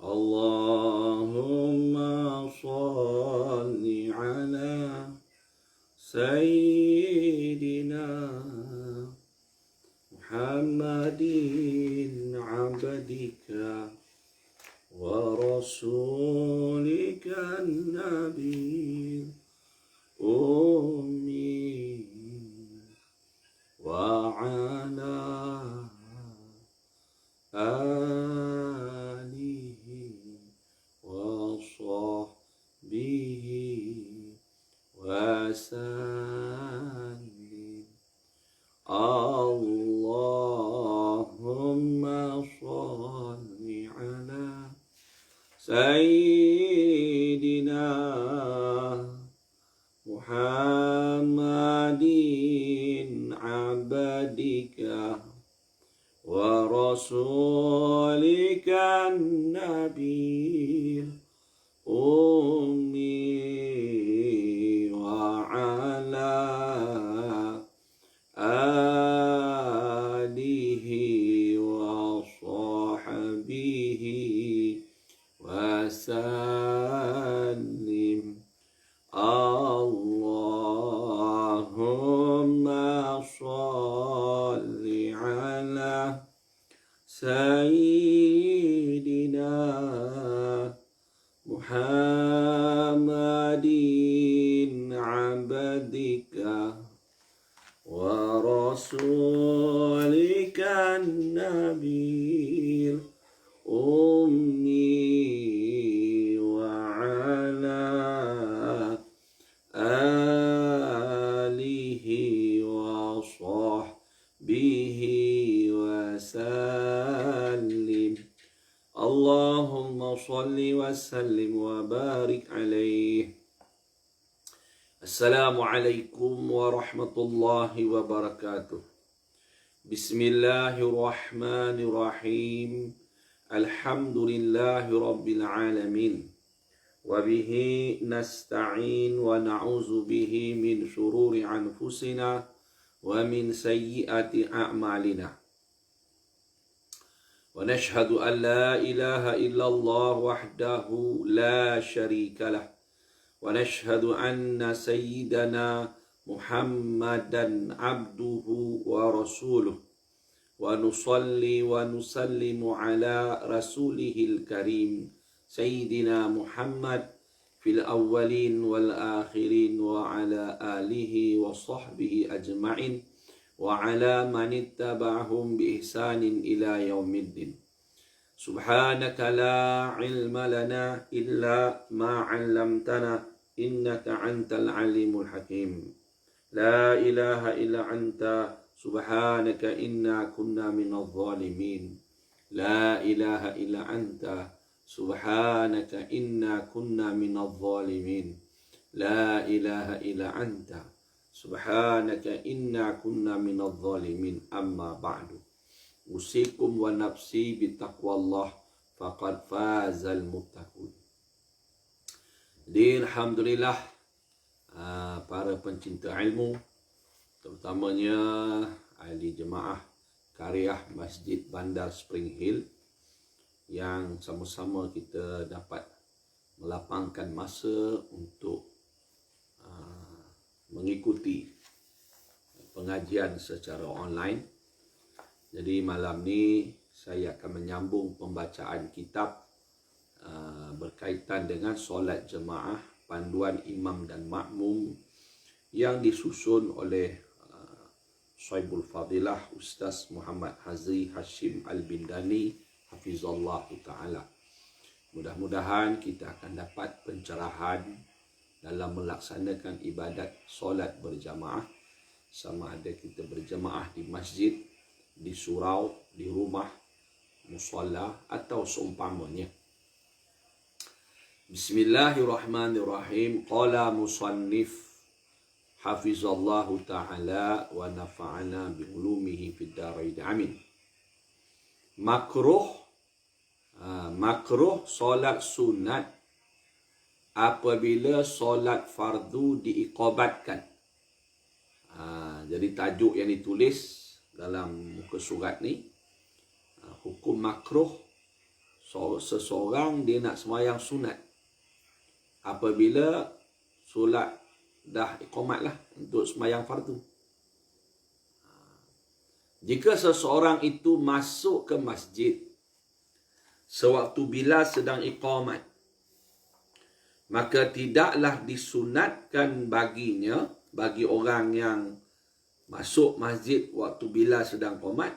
Allahumma salli ala Sayyidina Muhammadin abdika wa rasulika nabi ummi wa ala alihi wa sahbihi wa sallim. Allahumma salli ala Sayyidina Muhammadin abdika wa rasulika nabi ummi wa ala alihi wa sahbihi wa sallim. Allahumma salli ala Sayyidina Muhammadin abdika wa rasulika nabi ummi wa ala alihi wa sahbihi wa sallim. Allahumma salli wa sallim wa barik alaih. Assalamualaikum warahmatullahi wabarakatuh. Bismillahirrahmanirrahim. Alhamdulillahi rabbil alamin. Wabihi nasta'in wa na'udzu bihi min syururi anfusina wa min sayyiati a'malina. Wa nashhadu an la ilaha illallah wahdahu la syarika lah. Wa nashhadu anna sayyidana Muhammadan abduhu wa rasuluh. Wa nusalli wa nusallimu ala rasulihil karim Sayyidina Muhammad fil awwalin wal akhirin wa ala alihi wa sahbihi ajma'in wa ala man ittaba'ahum bi ihsanin ila yaumiddin. Subhanaka la ilma lana illa ma 'allamtana innaka antal alimul hakim. La ilaha illa anta subhanaka inna kunna minadh dhalimin. La ilaha illa anta subhanaka inna kunna minadh dhalimin. La ilaha illa anta subhanaka inna kunna minadh dhalimin. Amma ba'du. Usikum wa nafsi bitaqwallah faqad fazal muttaqun. Jadi alhamdulillah para pencinta ilmu, terutamanya ahli jemaah Qaryah Masjid Bandar Spring Hill, yang sama-sama kita dapat melapangkan masa untuk mengikuti pengajian secara online. Jadi malam ni saya akan menyambung pembacaan kitab berkaitan dengan solat jemaah, panduan imam dan makmum, yang disusun oleh Sahibul Fadilah Ustaz Muhammad Hazri Hashim Al-Bindani Hafizallah Ta'ala. Mudah-mudahan kita akan dapat pencerahan dalam melaksanakan ibadat solat berjamaah, sama ada kita berjamaah di masjid, di surau, di rumah, musalla atau seumpamanya. Bismillahirrahmanirrahim. Qala musannif hafizallahu ta'ala wa nafa'ana bi ulumihi fid dharain amin. Makruh solat sunat apabila solat fardu diiqabatkan. Jadi tajuk yang ditulis dalam muka surat ni, hukum makruh seseorang dia nak sembahyang sunat apabila solat dah iqamat lah untuk sembahyang fardu. Jika seseorang itu masuk ke masjid sewaktu Bilal sedang iqamat, maka tidaklah disunatkan baginya, bagi orang yang masuk masjid waktu Bilal sedang qomat,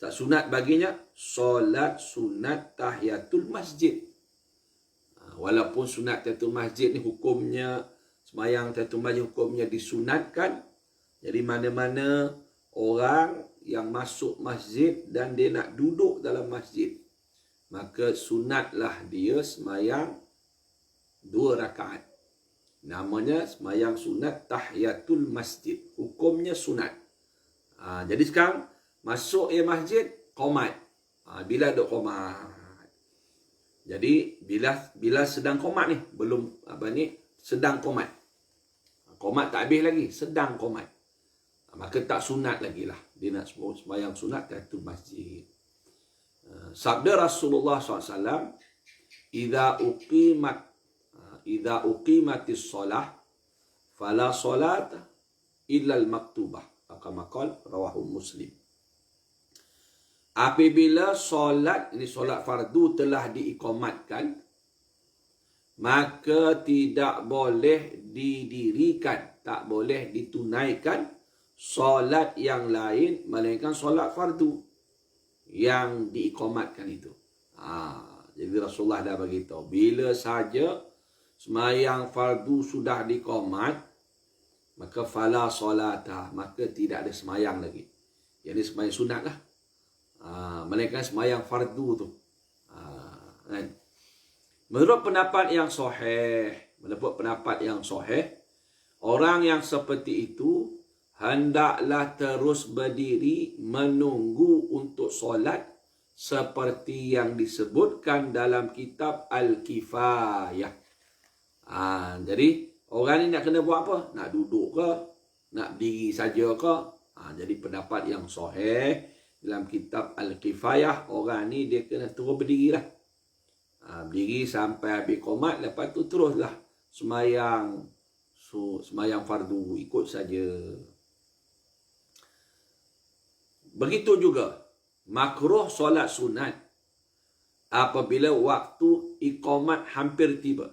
tak sunat baginya solat sunat tahiyatul masjid. Walaupun sunat tahiyatul masjid ni hukumnya, sembahyang tahiyatul masjid hukumnya disunatkan. Jadi mana-mana orang yang masuk masjid dan dia nak duduk dalam masjid, maka sunatlah dia sembahyang 2 rakaat. Namanya sembahyang sunat tahiyatul masjid. Hukumnya sunat. Jadi sekarang masuk masjid, qomat. Bila duk qomat. Jadi bila sedang qomat ni, belum sedang qomat. Qomat tak habis lagi, sedang qomat. Maka tak sunat lagi lah. Dia nak sembahyang sunat tahiyatul masjid. Sabda Rasulullah SAW, Idza uqimatis solah fala solata illa al-maktubah. Kama qala rawahu Muslim. Apabila solat, ini solat fardu telah diiqamatkan, maka tidak boleh didirikan, tak boleh ditunaikan solat yang lain melainkan solat fardu yang diiqamatkan itu. Jadi Rasulullah dah beritahu, bila saja sembahyang fardu sudah diqamat, maka fala solata, maka tidak ada sembahyang lagi. Jadi sembahyang sunat lah. Melainkan sembahyang fardu tu. Kan? Menurut pendapat yang sahih, orang yang seperti itu hendaklah terus berdiri menunggu untuk solat seperti yang disebutkan dalam kitab Al-Kifayah. Jadi orang ni nak kena buat apa? Nak duduk ke? Nak berdiri saja ke? Jadi pendapat yang sahih dalam kitab Al-Kifayah, orang ni dia kena terus berdiri lah. Berdiri sampai habis qomat, lepas tu teruslah sembahyang fardu, ikut saja. Begitu juga makruh solat sunat apabila waktu iqamat hampir tiba.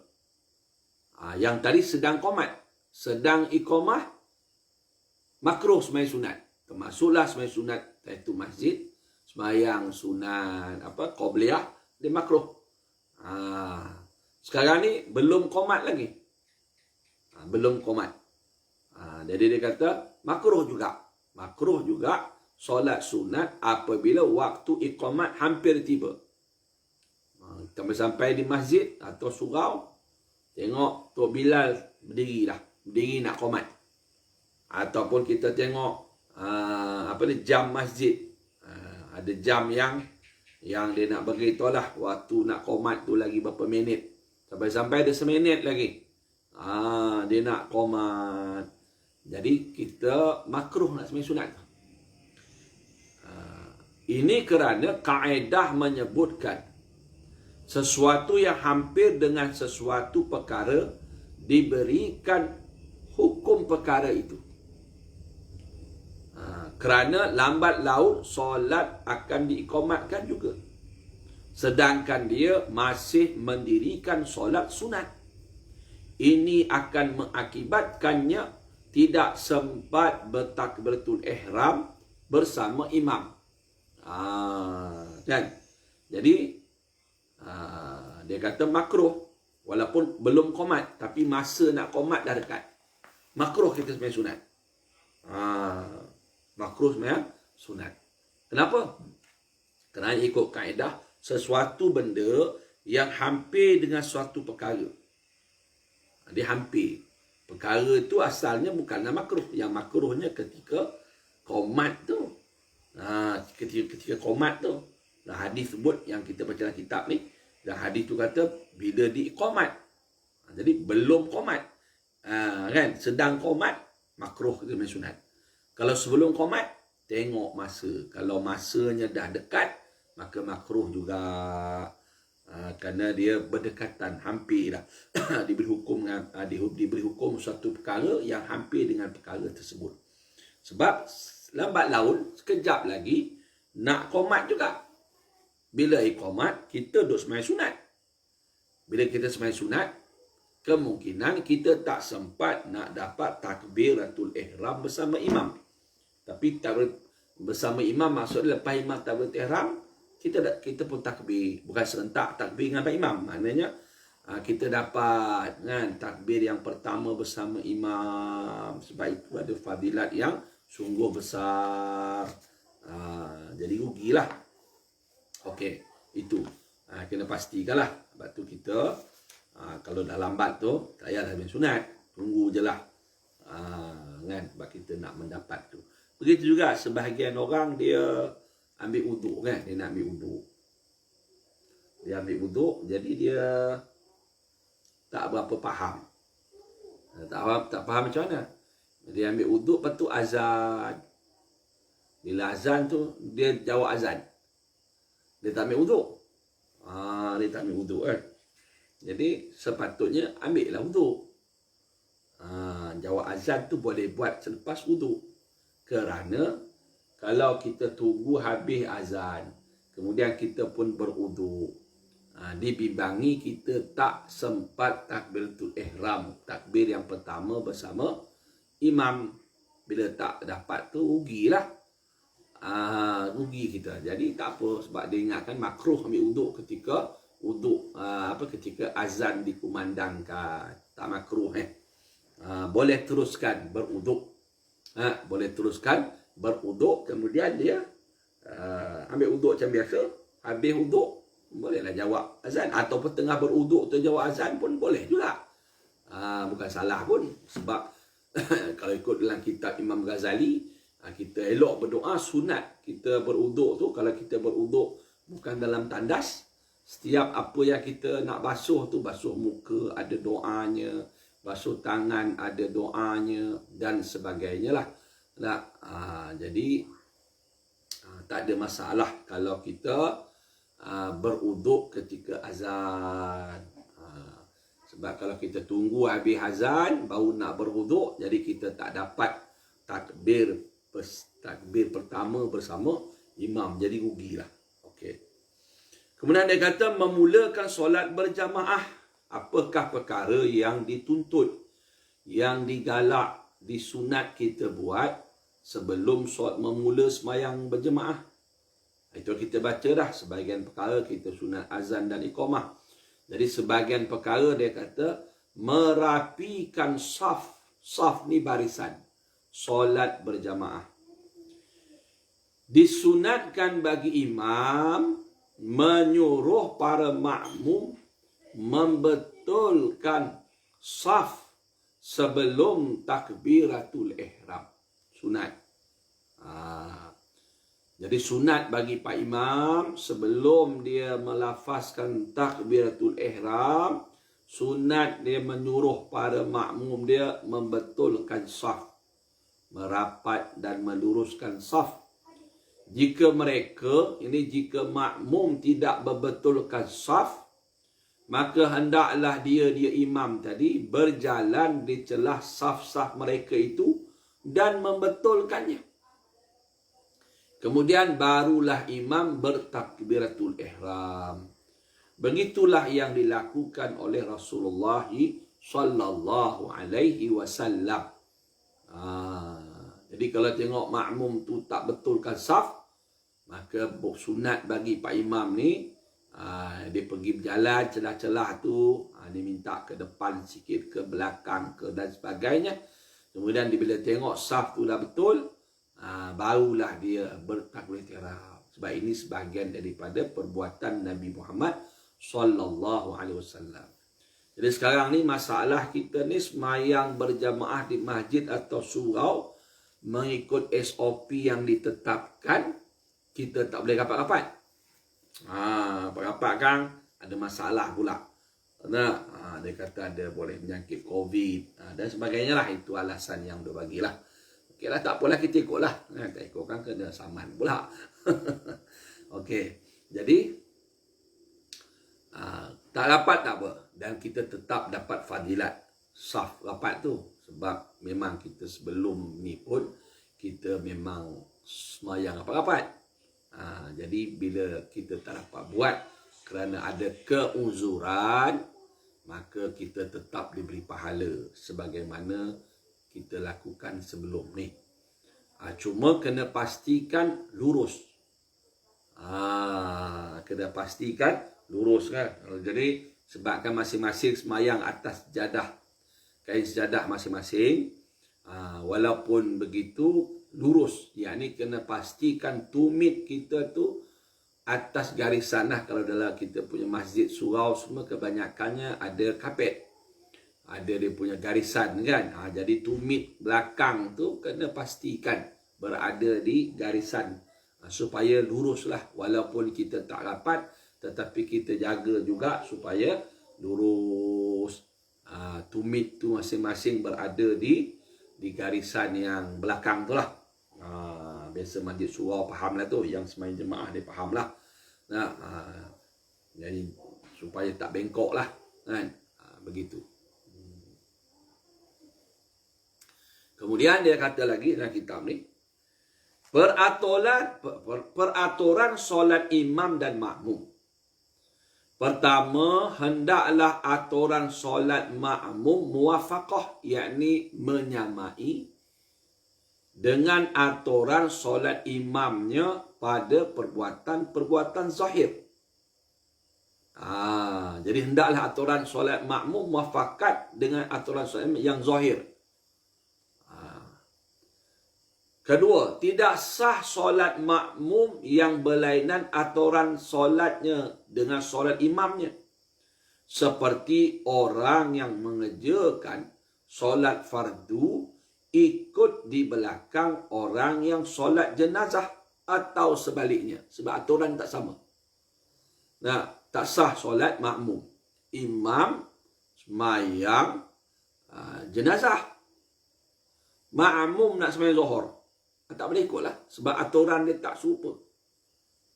Yang tadi sedang qomat, sedang iqamah, makruh sembahyang sunat. Termasuklah sembahyang sunat tahiyatul masjid, sembahyang sunat qabliyah, dia makruh. Sekarang ni belum qomat lagi. Belum qomat. Jadi dia kata makruh juga. Makruh juga solat sunat apabila waktu iqamat hampir tiba. Sampai di masjid atau surau, tengok Tok Bilal berdiri nak qomat. Ataupun kita tengok jam masjid. Ada jam yang dia nak beritahu lah waktu nak qomat tu lagi berapa minit. Sampai ada seminit lagi. Dia nak qomat. Jadi kita makruh nak sembahyang sunat. Ini kerana kaedah menyebutkan sesuatu yang hampir dengan sesuatu perkara diberikan hukum perkara itu. Kerana lambat laun solat akan diiqamatkan juga. Sedangkan dia masih mendirikan solat sunat. Ini akan mengakibatkannya tidak sempat bertakbiratul ihram bersama imam. Kan? Jadi dia kata makruh walaupun belum qomat, tapi masa nak qomat dah dekat. Makruh kita sembahyang sunat. Makruh sembahyang sunat. Kenapa? Kerana ikut kaedah sesuatu benda yang hampir dengan suatu perkara. Dia hampir. Perkara itu asalnya bukanlah makruh. Yang makruhnya ketika qomat tu. Ketika qomat tu. Hadis sebut yang kita baca dalam kitab ni. Dan hadis tu kata bila diiqamat. Jadi belum qomat. Kan? Sedang qomat, makruh kita sunat. Kalau sebelum qomat, tengok masa. Kalau masanya dah dekat, maka makruh juga. Kerana dia berdekatan, hampir dah diberi hukum suatu perkara yang hampir dengan perkara tersebut. Sebab lambat laun sekejap lagi nak qomat juga. Bila iqamat kita duduk sembahyang sunat. Bila kita sembahyang sunat, kemungkinan kita tak sempat nak dapat takbiratul ihram bersama imam. Tapi bersama imam maksudnya lepas imam takbiratul ihram, kita pun takbir, bukan serentak takbir dengan imam. Maknanya kita dapat kan takbir yang pertama bersama imam, sebab itu ada fadilat yang sungguh besar. Jadi rugilah. Okey, itu kena pastikanlah. Sebab tu kita kalau dah lambat tu tak payahlah main sunat, tunggu je lah. Kan, sebab kita nak mendapat tu. Begitu juga sebahagian orang dia ambil wuduk kan, dia nak ambil wuduk. Dia ambil wuduk, jadi dia tak berapa faham. Tak faham macam mana. Dia ambil wuduk, lepas tu azan. Bila azan tu, dia jawab azan. Dia tak ambil wuduk. Dia tak ambil wuduk kan. Jadi sepatutnya ambil lah wuduk. Jawab azan tu boleh buat selepas wuduk. Kerana kalau kita tunggu habis azan, kemudian kita pun berwuduk, dibimbangi kita tak sempat takbiratul ihram, takbir yang pertama bersama imam. Bila tak dapat tu rugilah. Rugi kita. Jadi tak apa, sebab dia ingatkan makruh ambil wuduk ketika ketika azan dikumandangkan. Tak makruh boleh teruskan berwuduk. Boleh teruskan berwuduk, kemudian dia ambil wuduk macam biasa, habis wuduk bolehlah jawab azan, ataupun tengah berwuduk tu jawab azan pun boleh juga. Bukan salah pun, sebab kalau ikut dalam kitab Imam Ghazali, kita elok berdoa sunat. Kita berwuduk tu, kalau kita berwuduk bukan dalam tandas, setiap apa yang kita nak basuh tu, basuh muka ada doanya, basuh tangan ada doanya, dan sebagainya lah. Jadi tak ada masalah kalau kita berwuduk ketika azan. Sebab kalau kita tunggu habis azan baru nak berwuduk, jadi kita tak dapat takbir pertama bersama imam, jadi rugilah. Okey. Kemudian dia kata memulakan solat berjamaah, apakah perkara yang dituntut, yang digalak, disunat kita buat sebelum memula sembahyang berjemaah. Itu kita baca dah sebahagian perkara, kita sunat azan dan iqamah. Jadi sebahagian perkara dia kata merapikan saf. Saf ni barisan. Solat berjamaah. Disunatkan bagi imam menyuruh para makmum membetulkan saf sebelum takbiratul ihram. Sunat. Jadi sunat bagi Pak Imam sebelum dia melafazkan takbiratul ihram, sunat dia menyuruh para makmum dia membetulkan saf, merapat dan meluruskan saf. Jika makmum tidak membetulkan saf, maka hendaklah dia imam tadi berjalan di celah saf-saf mereka itu dan membetulkannya. Kemudian barulah imam bertakbiratul ihram. Begitulah yang dilakukan oleh Rasulullah sallallahu alaihi wasallam. Jadi kalau tengok makmum tu tak betulkan saf, maka sunat bagi Pak Imam ni, dia pergi berjalan celah-celah tu, dia minta ke depan sikit, ke belakang, dan sebagainya. Kemudian bila tengok saf tu dah betul, barulah dia bertakbiratul ihram. Sebab ini sebahagian daripada perbuatan Nabi Muhammad sallallahu alaihi wasallam. Jadi sekarang ni masalah kita ni sembahyang berjamaah di masjid atau surau mengikut SOP yang ditetapkan, kita tak boleh rapat-rapat. Rapat-rapat kan ada masalah pula. Dia kata ada boleh menyangkit COVID dan sebagainya lah. Itu alasan yang dia bagilah. Okey lah, tak apalah, kita ikutlah. Tak ikut kan kena saman pula. Okey. Jadi tak dapat tak apa, dan kita tetap dapat fadilat saf rapat tu, sebab memang kita sebelum ni pun kita memang semayang rapat-rapat. Jadi bila kita tak dapat buat kerana ada keuzuran, maka kita tetap diberi pahala sebagaimana kita lakukan sebelum ni. Cuma kena pastikan lurus. Kena pastikan lurus kan. Jadi sebabkan masing-masing semayang atas jadah, kain sejadah masing-masing, walaupun begitu lurus, yakni kena pastikan tumit kita tu atas garisan lah. Kalau dalam kita punya masjid surau semua kebanyakannya ada kapet, ada dia punya garisan kan. Jadi tumit belakang tu kena pastikan berada di garisan, supaya lurus lah. Walaupun kita tak rapat, tetapi kita jaga juga supaya lurus. Tumit tu masing-masing berada di garisan yang belakang tu lah. Biasa masjid surau faham lah tu, yang semayang jemaah dia faham lah. Jadi supaya tak bengkok lah kan. Begitu. Kemudian dia kata lagi dalam kitab ni, peraturan solat imam dan makmum. Pertama, hendaklah aturan solat makmum muwafaqah, yakni menyamai dengan aturan solat imamnya pada perbuatan zahir. Jadi hendaklah aturan solat makmum muafakat dengan aturan solat yang zahir. Kedua, tidak sah solat makmum yang berlainan aturan solatnya dengan solat imamnya. Seperti orang yang mengerjakan solat fardu ikut di belakang orang yang solat jenazah atau sebaliknya. Sebab aturan tak sama. Tak sah solat makmum. Imam semayang jenazah. Makmum nak semayang zuhur. Tak boleh ikut lah. Sebab aturan dia tak serupa.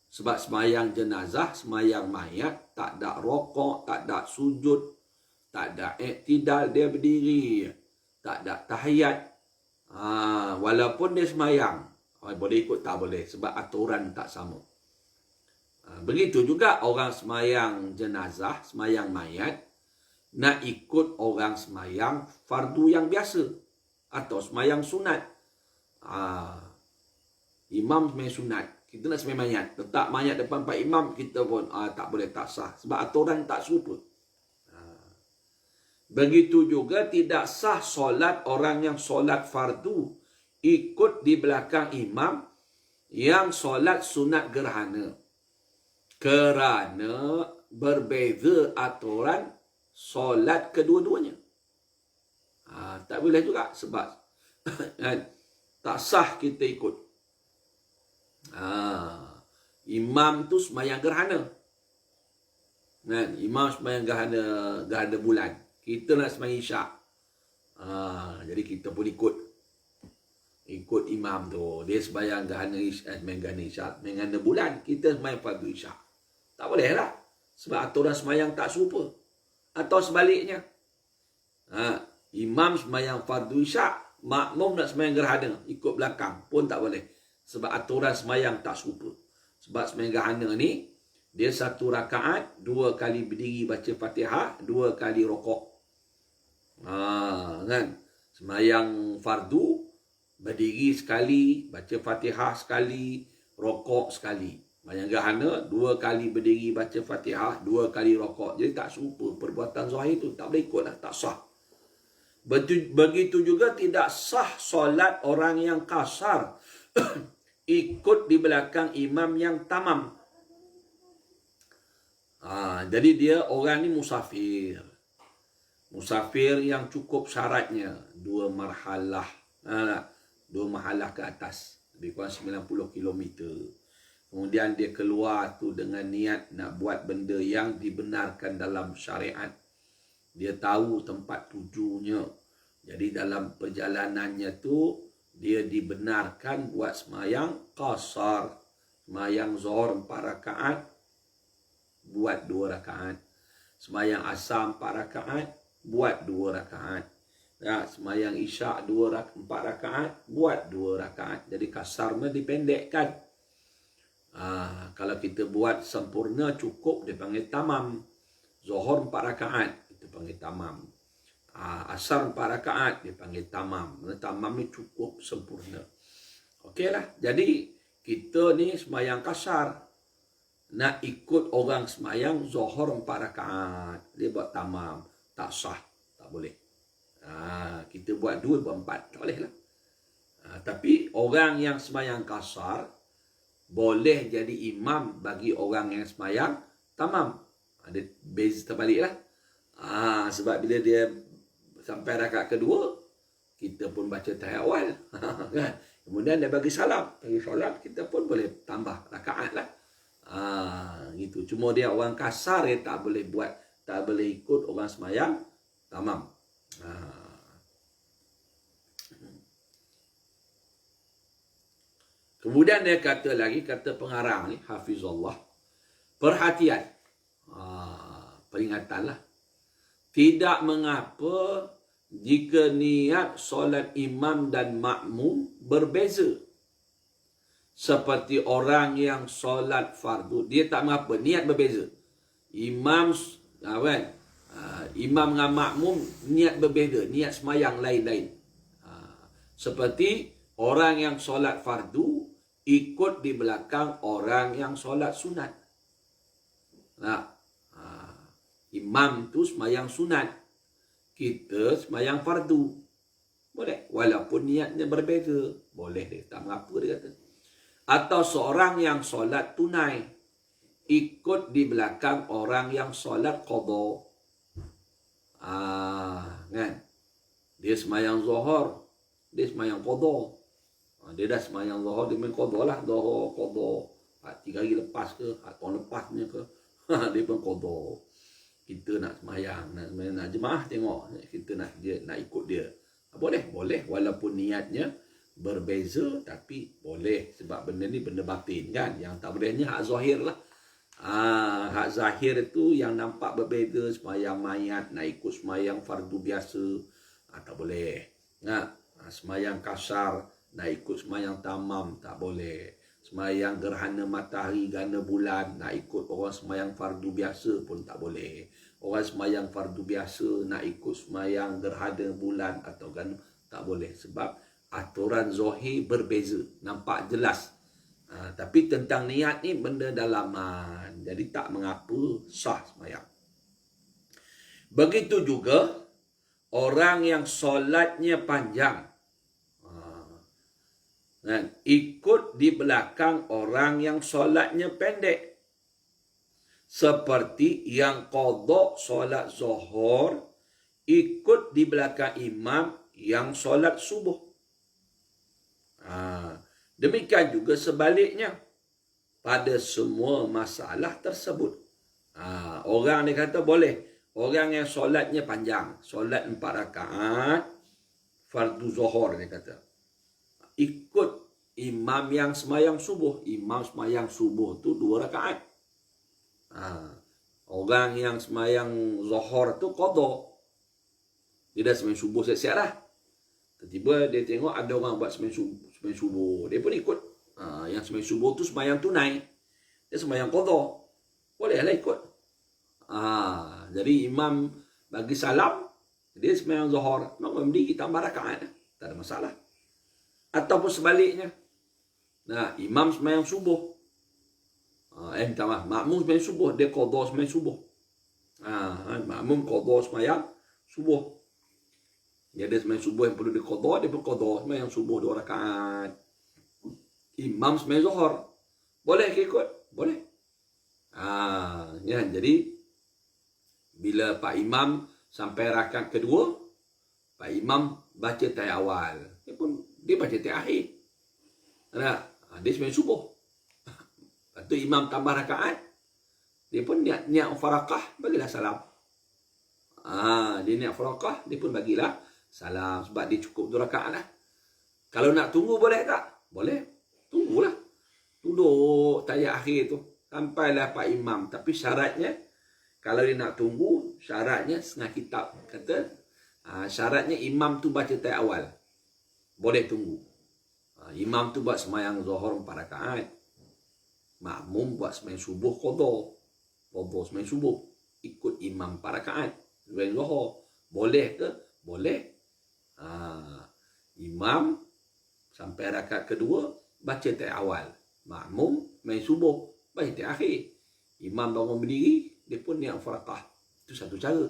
Sebab semayang jenazah, semayang mayat, tak ada rokok, tak ada sujud, tak ada iktidal, dia berdiri. Tak ada tahiyat. Walaupun dia semayang, boleh ikut tak boleh. Sebab aturan tak sama. Begitu juga orang semayang jenazah, semayang mayat, nak ikut orang semayang fardu yang biasa. Atau semayang sunat. Imam semayang sunat, kita nak semayang mayat, letak mayat depan Pak Imam, kita pun tak boleh, tak sah. Sebab aturan tak serupa. Begitu juga tidak sah solat orang yang solat fardu ikut di belakang imam yang solat sunat gerhana, kerana berbeza aturan solat kedua-duanya. Tak boleh juga, sebab tak sah kita ikut. Imam tu semayang gerhana. Imam semayang gerhana bulan. Kita nak semayang isyak. Jadi kita pun ikut imam tu. Dia semayang gerhana isyak, gerhana bulan. Kita semayang fardu isyak. Tak boleh lah. Sebab aturan semayang tak serupa. Atau sebaliknya. Imam semayang fardu isyak, makmum nak semayang gerhana, ikut belakang pun tak boleh. Sebab aturan semayang tak serupa. Sebab semayang gerhana ni, dia satu rakaat, 2 kali berdiri baca Fatihah, 2 kali rokok. Kan? Semayang fardu, berdiri sekali, baca Fatihah sekali, rokok sekali. Semayang gerhana, 2 kali berdiri baca Fatihah, 2 kali rokok. Jadi tak serupa. Perbuatan zahir tu tak boleh ikut lah, tak sah. Begitu juga tidak sah solat orang yang kasar ikut di belakang imam yang tamam. Jadi dia orang ni musafir. Musafir yang cukup syaratnya 2 marhalah. 2 marhalah ke atas. Lebih kurang 90 km. Kemudian dia keluar tu dengan niat nak buat benda yang dibenarkan dalam syariat. Dia tahu tempat tujunya. Jadi dalam perjalanannya tu, dia dibenarkan buat semayang qasar. Semayang zuhur 4 rakaat, buat 2 rakaat. Semayang asar 4 rakaat, buat 2 rakaat. Ya, semayang isyak 4 rakaat, buat 2 rakaat. Jadi kasarnya dipendekkan. Kalau kita buat sempurna cukup, dia panggil tamam. Zuhur 4 rakaat, kita panggil tamam. Asar 4 rakaat, dia panggil tamam. Tamam ni cukup sempurna. Okeylah. Jadi kita ni semayang kasar, nak ikut orang semayang zuhur 4 rakaat, dia buat tamam, tak sah, tak boleh. Kita buat 2, buat 4, tak boleh lah. Tapi orang yang semayang kasar boleh jadi imam bagi orang yang semayang tamam. Ada beza terbalik lah. Sebab bila dia sampai rakaat kedua, kita pun baca tahiyat awal. Kan? Kemudian dia bagi salam. Bagi salam, kita pun boleh tambah rakaat lah. Gitu. Cuma dia orang kasar, dia tak boleh buat, tak boleh ikut orang semayang tamam. Kemudian dia kata lagi, kata pengarang ni, Hafizullah, perhatian. Peringatanlah. Tidak mengapa jika niat solat imam dan makmum berbeza. Seperti orang yang solat fardu, dia tak mengapa, niat berbeza. Imam imam dengan makmum niat berbeza, niat semayang lain-lain. Seperti orang yang solat fardu ikut di belakang orang yang solat sunat. Imam tu semayang sunat, kita semayang fardu. Boleh, walaupun niatnya berbeza. Boleh dia, tak mengapa dia kata. Atau seorang yang solat tunai ikut di belakang orang yang solat qadha. Kan? Dia semayang zuhur, dia semayang qadha. Dia dah semayang zuhur, dia main qadha lah. Zuhur, qadha. 3 hari lepas ke, tahun lepasnya ke. Dia pun qadha. Kita nak semayang, nak jemaah tengok. Kita nak ikut dia. Boleh, boleh. Walaupun niatnya berbeza, tapi boleh. Sebab benda ni benda batin kan. Yang tak bolehnya hak zahir lah. Hak zahir itu yang nampak berbeza. Semayang mayat, nak ikut semayang fardu biasa. Tak boleh. Semayang kasar, nak ikut semayang tamam, tak boleh. Semayang gerhana matahari, gerhana bulan, nak ikut orang semayang fardu biasa pun tak boleh. Orang semayang fardu biasa, nak ikut semayang gerhana bulan atau gerhana, tak boleh. Sebab aturan zahir berbeza, nampak jelas. Tapi tentang niat ni benda dalaman. Jadi tak mengapa, sah semayang. Begitu juga orang yang solatnya panjang, ikut di belakang orang yang solatnya pendek. Seperti yang qadha solat zuhur ikut di belakang imam yang solat subuh. Demikian juga sebaliknya pada semua masalah tersebut. Orang dia kata boleh. Orang yang solatnya panjang, solat 4 rakaat fardu zuhur, dia kata, ikut imam yang semayang subuh. Imam semayang subuh tu 2 rakaat. Orang yang semayang zuhur tu qadha. Dia dah semayang subuh siap-siap lah. Tiba-tiba dia tengok ada orang buat semayang subuh. Dia pun ikut. Yang semayang subuh tu semayang tunai. Dia semayang qadha. Bolehlah ikut. Jadi imam bagi salam, dia semayang zuhur. Memang berdiri tambah rakaat. Tak ada masalah. Ataupun sebaliknya. Imam semayang subuh. Minta maaf. Makmum semayang subuh. Dia qadha semayang subuh. Makmum qadha semayang subuh. Dia ada semayang subuh yang perlu dia qadha. Dia pun qadha semayang subuh 2 rakaat. Imam semayang zuhur. Boleh ke ikut? Boleh. Jadi bila Pak Imam sampai rakaat kedua, Pak Imam baca tahiyat awal. Dia baca tahiyat akhir. Dia semayang subuh. Lepas tu imam tambah rakaat. Dia pun niat farakah, bagilah salam. Dia niat farakah, dia pun bagilah salam. Sebab dia cukup 2 rakaat lah. Kalau nak tunggu boleh tak? Boleh. Tunggulah. Duduk tahiyat akhir tu. sampailah Pak Imam. Tapi syaratnya, kalau dia nak tunggu, syaratnya setengah kitab kata, syaratnya imam tu baca tayat awal. Boleh tunggu. Imam tu buat semayang zuhur 4 rakaat. Makmum buat semayang subuh qadha. Qadha semayang subuh. Ikut imam 4 rakaat. Semayang zuhur. Boleh ke? Boleh. Imam sampai rakaat kedua, baca tayat awal. Makmum semayang subuh, baca tayat akhir. Imam bangun berdiri, dia pun niat farakah. Itu satu cara.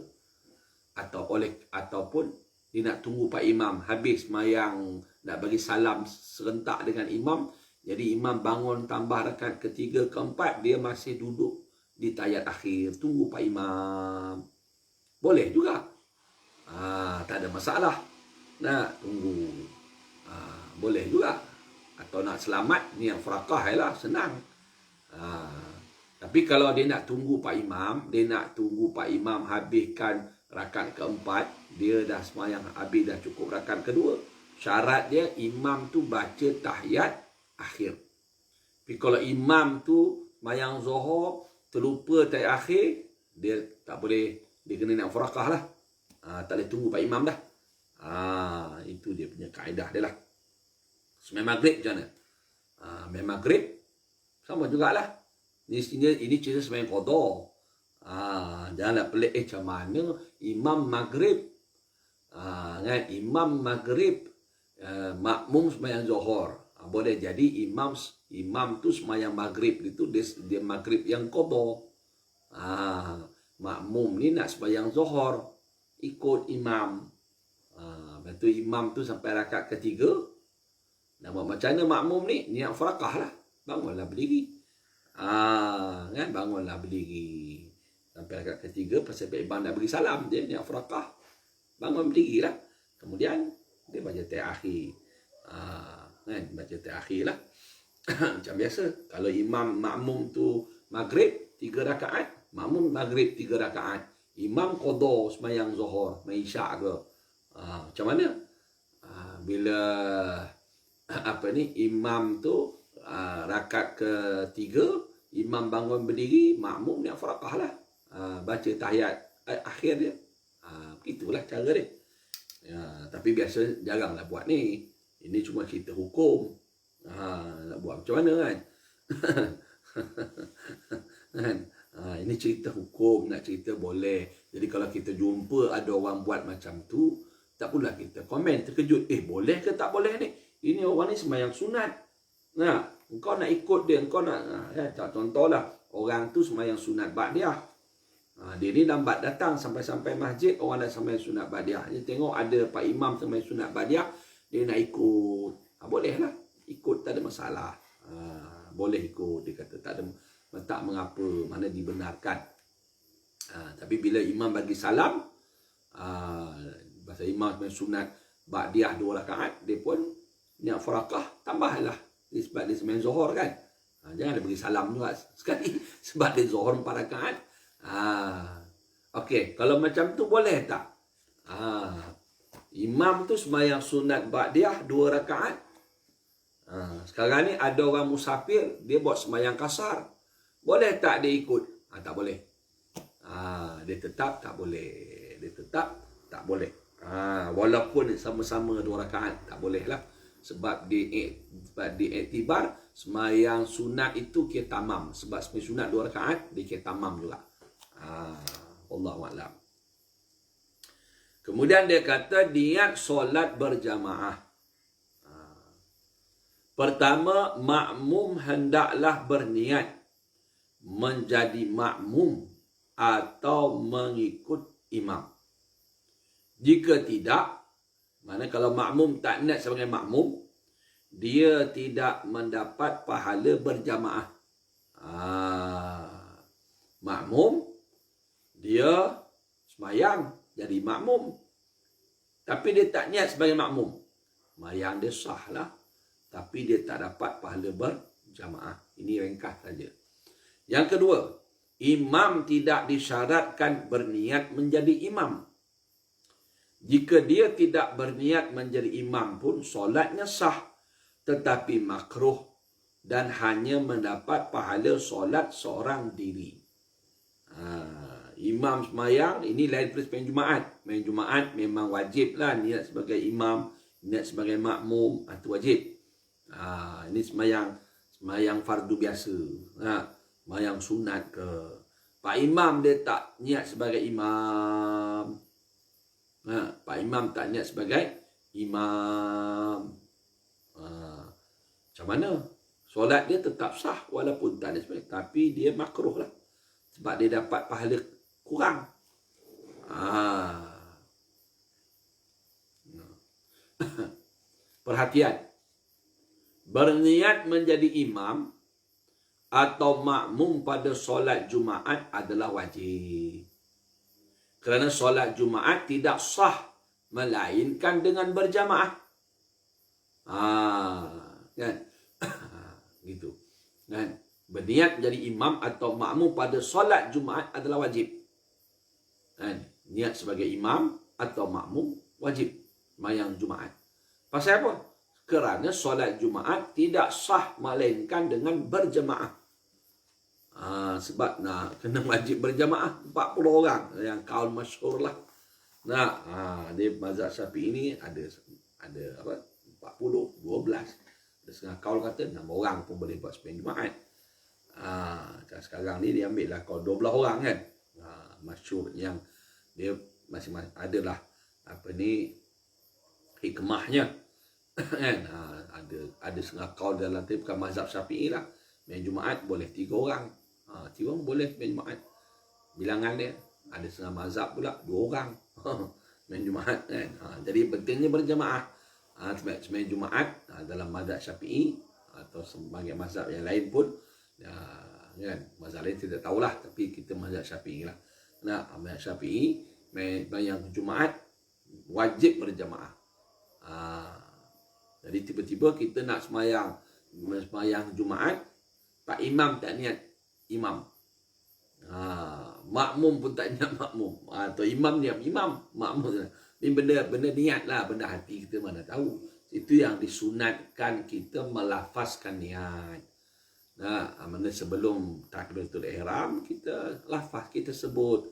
Ataupun dia nak tunggu Pak Imam habis semayang, nak bagi salam serentak dengan imam. Jadi imam bangun tambah rakaat ketiga, keempat, dia masih duduk di tayat akhir. Tunggu Pak Imam. Boleh juga. Tak ada masalah. Nak tunggu. Boleh juga. Atau nak selamat, ni yang farakah lah, senang. Tapi kalau dia nak tunggu Pak Imam, habiskan rakaat keempat, dia dah semayang habis, dah cukup rakaat kedua. Syarat dia, imam tu baca tahiyat akhir. Tapi kalau imam tu semayang zuhur, terlupa tahiyat akhir, dia tak boleh, dia kena nak farakah lah. Tak boleh tunggu Pak Imam dah. Itu dia punya kaedah dia lah. Semayang maghrib macam mana? Semayang maghrib, sama jugalah. Ini cerita semayang qadha. Janganlah pelik macam mana imam maghrib, kan? Imam maghrib, makmum semayang zuhur. Boleh jadi imam tu semayang maghrib itu dia maghrib yang qadha. Makmum ni nak semayang zuhur, ikut imam. Lepas tu imam tu sampai rakaat ketiga, nak buat macam mana makmum ni? Niat farakah lah. Bangunlah berdiri. Kan? Bangunlah berdiri. Sampai rakaat ketiga, pasal Pak Imam nak beri salam, dia niat farakah. Bangun berdiri lah. Kemudian, dia baca tayat akhir. Kan? Baca tayat akhir lah. Macam biasa. Kalau imam makmum tu maghrib 3 rakaat, makmum maghrib 3 rakaat. Imam qadha semayang zuhur, semayang isyak ke. Macam mana? Bila imam tu rakaat ketiga, imam bangun berdiri, makmum niat farakah lah. Baca tahiyat akhir dia. Begitulah cara dia. Tapi biasa jaranglah buat ni. Ini cuma cerita hukum. Nak buat macam mana kan? Kan? Ini cerita hukum, nak cerita boleh. Jadi kalau kita jumpa ada orang buat macam tu, tak pula kita komen terkejut. Boleh ke tak boleh ni? Ini orang ni sembahyang sunat. Engkau nak ikut dia, engkau nak... contohlah, orang tu sembahyang sunat ba'diyah. Dia ni lambat datang sampai masjid, orang dah sembahyang sunat ba'diyah. Dia tengok ada Pak Imam sembahyang sunat ba'diyah, dia nak ikut. Bolehlah, ikut, tak ada masalah. Boleh ikut, dia kata tak mengapa, mana dibenarkan. Tapi bila imam bagi salam, bahasa imam sembahyang sunat ba'diyah 2 rakaat, dia pun niat farakah, tambahlah. Sebab dia sembahyang zuhur kan. Jangan dia bagi salam juga sekali. Sebab dia zuhur 4 rakaat. Okey, kalau macam tu boleh tak? Imam tu sembahyang sunat ba'diyah 2 rakaat. Sekarang ni ada orang musafir, dia buat sembahyang kasar. Boleh tak dia ikut? Tak boleh. Dia tetap tak boleh. Dia tetap tak boleh. Walaupun sama-sama 2 rakaat, tak boleh lah. Sebab di iktibar sembahyang sunat itu kira tamam. Sebab sembahyang sunat 2 rakaat, dia kira tamam juga. Wallahualam. Kemudian dia kata niat solat berjamaah. Pertama, makmum hendaklah berniat menjadi makmum atau mengikut imam. Jika tidak, mana kalau makmum tak niat sebagai makmum, dia tidak mendapat pahala berjamaah. Makmum, dia semayang jadi makmum, tapi dia tak niat sebagai makmum. Semayang dia sah lah, tapi dia tak dapat pahala berjamaah. Ini ringkas saja. Yang kedua, imam tidak disyaratkan berniat menjadi imam. Jika dia tidak berniat menjadi imam pun, solatnya sah. Tetapi makruh dan hanya mendapat pahala solat seorang diri. Imam semayang, ini lain daripada sembahyang Jumaat. Sembahyang Jumaat memang wajib lah niat sebagai imam, niat sebagai makmum, itu wajib. Ini sembahyang fardu biasa. Sembahyang sunat ke. Pak Imam dia tak niat sebagai imam. Pak Imam tak niat sebagai imam. Macam mana? Solat dia tetap sah walaupun tak ada sebagai. Tapi dia makruh lah. Sebab dia dapat pahala kurang. Perhatian. Berniat menjadi imam atau makmum pada solat Jumaat adalah wajib. Kerana solat Jumaat tidak sah melainkan dengan berjamaah. Kan? Gitu. Kan? Berniat menjadi imam atau makmum pada solat Jumaat adalah wajib. Kan? Niat sebagai imam atau makmum wajib sembahyang Jumaat. Pasal apa? Kerana solat Jumaat tidak sah melainkan dengan berjamaah. Sebab kena wajib berjamaah 40 orang yang kaul masyhur lah. Dia mazhab Syafi'i ini ada 40, 12. Ada setengah kaul kata 6 orang pun boleh buat sembahyang Jumaat. Sekarang ni dia ambil lah kaul 12 orang kan. Masyhur yang dia masing-masing adalah hikmahnya kan. Ada setengah kaul dalam tu bukan mazhab Syafi'i lah. Sembahyang Jumaat boleh 3 orang. 3 orang boleh sembahyang Jumaat. Bilangan dia. Ada setengah mazhab pula 2 orang. Sembahyang Jumaat kan. Jadi pentingnya berjamaah. Sembahyang Jumaat dalam mazhab Syafi'i atau sebagai mazhab yang lain pun kan, mazhab lain tidak tahulah, tapi kita mazhab Syafi'i lah. Mazhab Syafi'i sembahyang Jumaat wajib berjamaah. Jadi tiba-tiba kita nak sembahyang Jumaat, Pak Imam tak niat imam. Makmum pun tak niat makmum. Atau imam niat imam, makmum. Ini benda niat lah, benda hati kita mana tahu. Itu yang disunatkan kita melafazkan niat. Mana sebelum takbiratul ihram kita lafaz, kita sebut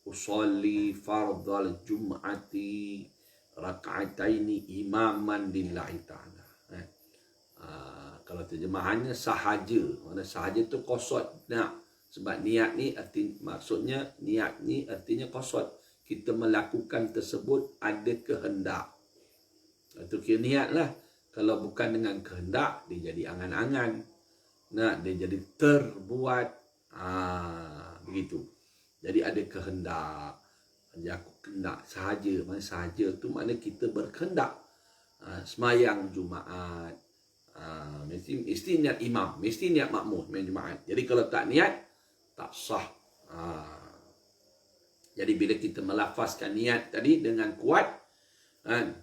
usolli fardal jum'ati raka'ataini imaman lillahi ta'ala. Kalau terjemahannya sahaja, mana sahaja tu qasad. Sebab niat ni maksudnya niat ni artinya qasad. Kita melakukan tersebut ada kehendak. Itu kira niat lah. Kalau bukan dengan kehendak, dia jadi angan-angan. Dia jadi terbuat. Begitu. Jadi ada kehendak. Aku kehendak sahaja. Mana sahaja tu makna kita berkehendak. Semayang Jumaat. Mesti niat imam. Mesti niat makmum sembahyang Jumaat. Jadi kalau tak niat, tak sah. Jadi bila kita melafazkan niat tadi dengan kuat,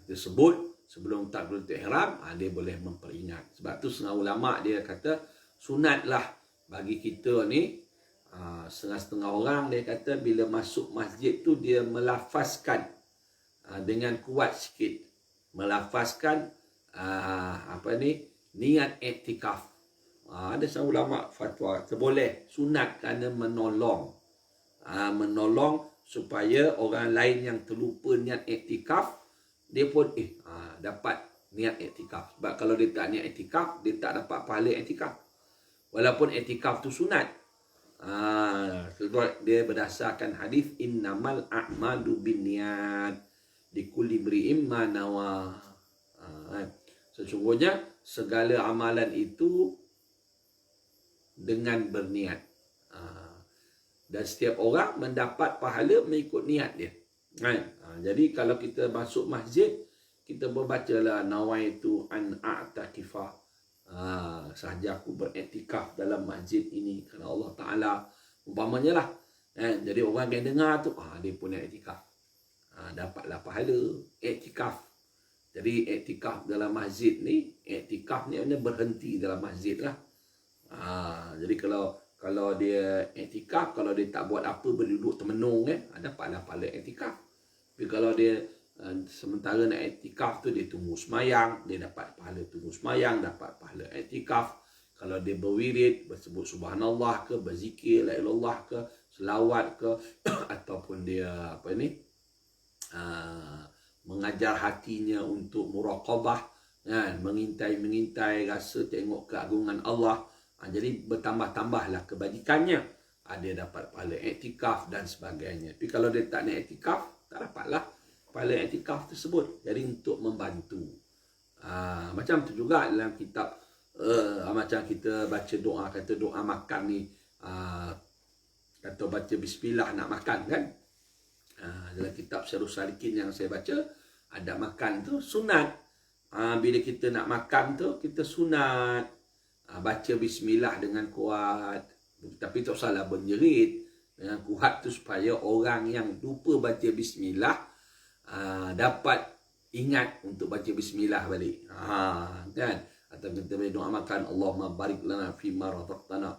tersebut sebelum takbiratul ihram, dia boleh memperingat. Sebab tu setengah ulama dia kata sunatlah bagi kita ni, setengah-setengah orang dia kata bila masuk masjid tu dia melafazkan dengan kuat sikit, melafazkan niat iktikaf. Ada setengah ulama fatwa terboleh, sunat kerana menolong supaya orang lain yang terlupa niat iktikaf, dia pun dapat niat iktikaf. Sebab kalau dia tak niat iktikaf, dia tak dapat pahala iktikaf. Walaupun iktikaf tu sunat. Sebab dia berdasarkan hadis innamal a'malu binniyat likulli imri'in ma nawa. Sesungguhnya segala amalan itu dengan berniat. Dan setiap orang mendapat pahala mengikut niat dia. Jadi kalau kita masuk masjid, kita berbacalah nawaitu an a'takifah. Sahaja aku beriktikaf dalam masjid ini kerana Allah Ta'ala. Umpamanya lah. Jadi orang yang dengar tu, dia pun iktikaf. Dapatlah pahala iktikaf. Jadi iktikaf dalam masjid ni, iktikaf ni berhenti dalam masjid lah. Jadi kalau dia iktikaf, kalau dia tak buat apa, berduduk termenung, dapatlah pahala iktikaf. Tapi kalau dia sementara nak iktikaf tu, dia tunggu semayang, dia dapat pahala tunggu semayang, dapat pahala iktikaf. Kalau dia berwirid, bersebut subhanallah ke, berzikir, la ilallah ke, selawat ke, ataupun dia mengajar hatinya untuk muraqabah, kan, mengintai rasa tengok keagungan Allah. Jadi bertambah-tambahlah kebajikannya. Dia dapat pahala iktikaf dan sebagainya. Tapi kalau dia tak nak iktikaf, tak dapatlah pahala iktikaf tersebut. Jadi untuk membantu. Macam tu juga dalam kitab, macam kita baca doa, kata doa makan ni, kata baca bismillah nak makan, kan. Dalam kitab Syarul Salikin yang saya baca, ada makan tu sunat. Bila kita nak makan tu, kita sunat baca bismillah dengan kuat. Tapi tak salah berjerit dengan kuat tu, supaya orang yang lupa baca bismillah dapat ingat untuk baca bismillah balik. Kan? Atau kita doa makan, Allahumma barik lana fima razaqtana.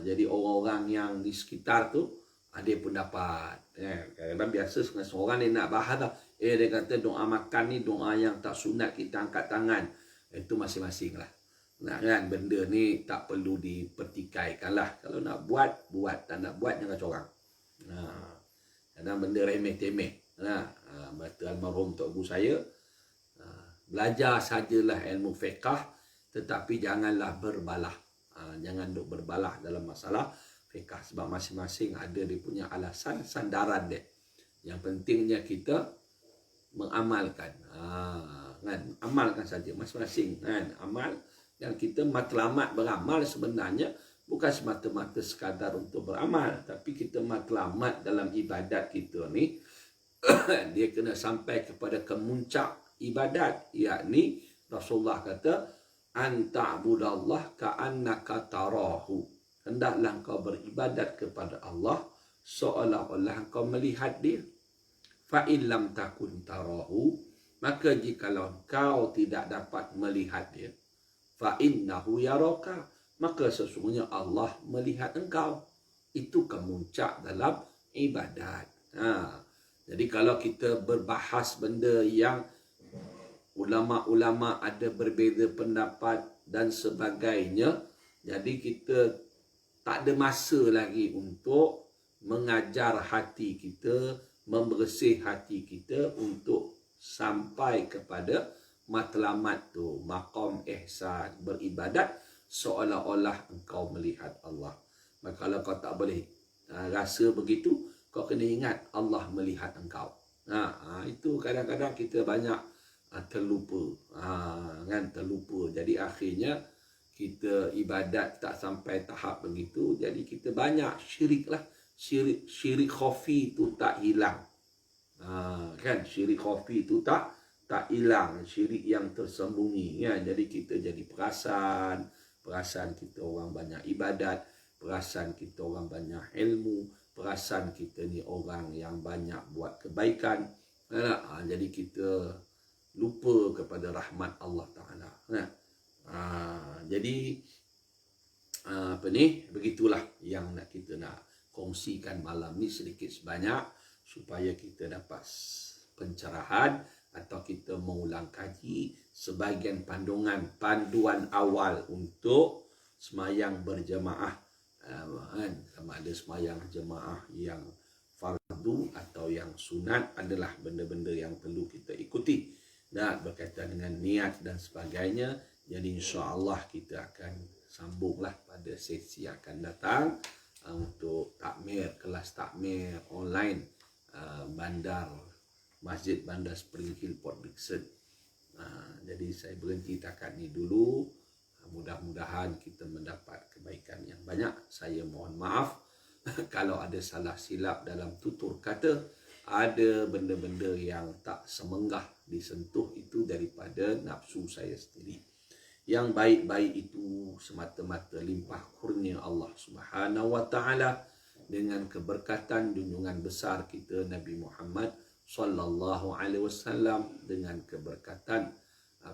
Jadi orang-orang yang di sekitar tu, dia pun dapat. Kadang-kadang biasa seorang dia nak bahas dah. Dia kata doa makan ni doa yang tak sunat kita angkat tangan. Itu masing-masing lah. Nah, kan, benda ni tak perlu dipertikaikan lah. Kalau nak buat, buat. Tak nak buat, jangan corang. Kadang benda remeh-temeh. Batu almarhum Tok Guru saya, belajar sajalah ilmu fiqah, tetapi janganlah berbalah. Jangan duk berbalah dalam masalah fiqah, sebab masing-masing ada dia punya alasan, sandaran dia. Yang pentingnya kita mengamalkan. Kan? Amalkan saja masing-masing, kan? Amal. Dan kita matlamat beramal sebenarnya bukan semata-mata sekadar untuk beramal, tapi kita matlamat dalam ibadat kita ni dia kena sampai kepada kemuncak ibadat, yakni Rasulullah kata anta'budallah ka'annaka tarahu. Hendaklah engkau beribadat kepada Allah seolah-olah engkau melihat dia. Fa in lam takun tarahu, maka jikalau engkau tidak dapat melihat dia, fa innahu yaraka, maka sesungguhnya Allah melihat engkau. Itu kemuncak dalam ibadat. Jadi kalau kita berbahas benda yang ulama-ulama ada berbeza pendapat dan sebagainya, jadi kita tak ada masa lagi untuk mengajar hati kita, membersih hati kita untuk sampai kepada matlamat tu, maqam ihsan, beribadat seolah-olah engkau melihat Allah. Maka kalau kau tak boleh rasa begitu, kau kena ingat Allah melihat engkau. Itu kadang-kadang kita banyak terlupa. Kan, terlupa. Jadi akhirnya kita ibadat tak sampai tahap begitu. Jadi kita banyak syirik lah. Syirik khafi itu tak hilang. Kan, syirik khafi itu tak hilang. Syirik yang tersembunyi. Ya, jadi kita jadi perasan kita orang banyak ibadat, perasan kita orang banyak ilmu, perasan kita ni orang yang banyak buat kebaikan. Jadi kita lupa kepada rahmat Allah Ta'ala. Jadi begitulah yang kita nak kongsikan malam ni sedikit sebanyak, supaya kita dapat pencerahan atau kita mengulang kaji sebahagian panduan awal untuk semayang berjemaah. Sama ada semayang jemaah yang fardu atau yang sunat adalah benda-benda yang perlu kita ikuti, dan berkaitan dengan niat dan sebagainya. Jadi insya-Allah kita akan sambunglah pada sesi akan datang untuk kelas takmir online Masjid Bandar Spring Hill Port Dickson. Jadi saya berhenti takat ni dulu. Mudah-mudahan kita mendapat kebaikan yang banyak. Saya mohon maaf kalau ada salah silap dalam tutur kata, ada benda-benda yang tak semenggah disentuh, itu daripada nafsu saya sendiri. Yang baik-baik itu semata-mata limpah kurnia Allah Subhanahu wa Ta'ala, dengan keberkatan junjungan besar kita Nabi Muhammad sallallahu alaihi wasallam, dengan keberkatan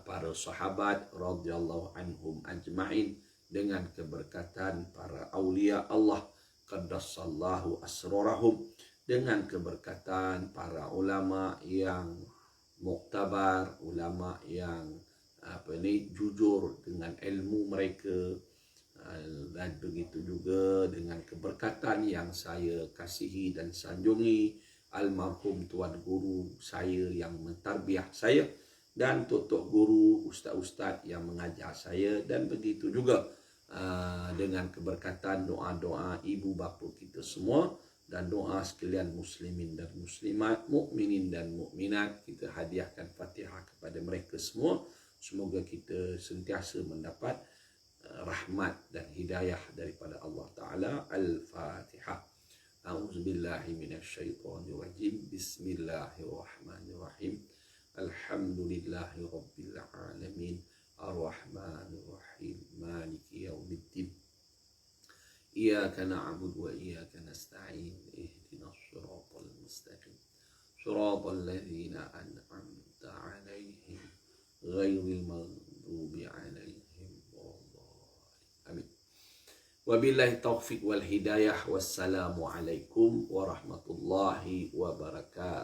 para sahabat radhiyallahu anhum ajma'in, dengan keberkatan para aulia Allah qaddassallahu asrarahum, dengan keberkatan para ulama yang muktabar, ulama yang jujur dengan ilmu mereka, dan begitu juga dengan keberkatan yang saya kasihi dan sanjungi almarhum tuan guru saya yang mentarbiah saya, dan tok-tok guru, ustaz-ustaz yang mengajar saya, dan begitu juga dengan keberkatan doa-doa ibu bapa kita semua, dan doa sekalian muslimin dan muslimat, mukminin dan mukminat. Kita hadiahkan Fatihah kepada mereka semua. Semoga kita sentiasa mendapat rahmat dan hidayah daripada Allah Ta'ala. Al-Fatihah. A'udzubillahi minasyaitonirrajim. Bismillahirrahmanirrahim. Alhamdulillahi rabbil alamin. Ar-Rahmanir-Rahim. Maliki yaumiddin. Iyyaka na'budu wa iyyaka nasta'in. Ihdinas siratal mustaqim. Siratal ladzina an'amta 'alaihim ghairil maghdubi 'alaihim waladdallin. Amin. Wabillahi taufiq wal hidayah. Wassalamu alaikum warahmatullahi wabarakatuh.